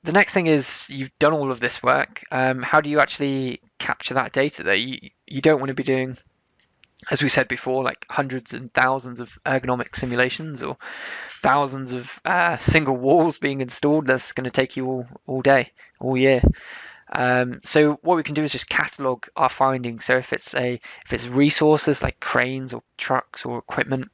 the next thing is you've done all of this work. How do you actually capture that data though? You don't want to be doing, as we said before, like hundreds and thousands of ergonomic simulations or thousands of single walls being installed. That's going to take you all day, all year. So what we can do is just catalog our findings. So if it's resources like cranes or trucks or equipment,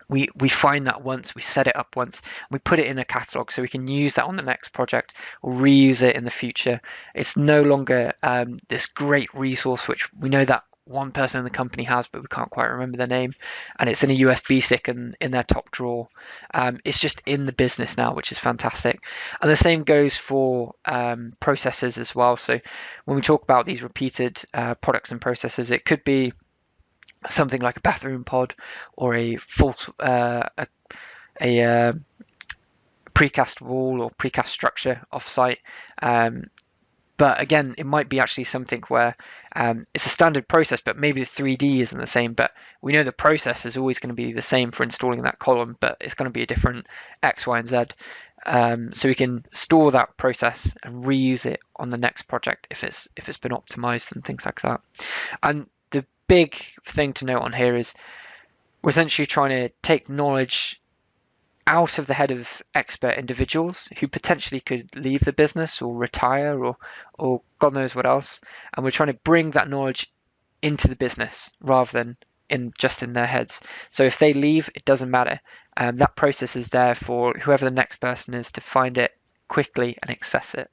we find that once, we set it up once, we put it in a catalog so we can use that on the next project or reuse it in the future. It's no longer this great resource which we know that one person in the company has, but we can't quite remember their name, and it's in a USB stick and in their top drawer. It's just in the business now, which is fantastic. And the same goes for processes as well. So when we talk about these repeated products and processes, it could be something like a bathroom pod or a precast wall or precast structure off-site. But again, it might be actually something where it's a standard process, but maybe the 3D isn't the same. But we know the process is always going to be the same for installing that column, but it's going to be a different X, Y, and Z. So we can store that process and reuse it on the next project if it's been optimized and things like that. And the big thing to note on here is we're essentially trying to take knowledge out of the head of expert individuals who potentially could leave the business or retire or God knows what else, and we're trying to bring that knowledge into the business rather than just in their heads. So if they leave, it doesn't matter. That process is there for whoever the next person is to find it quickly and access it.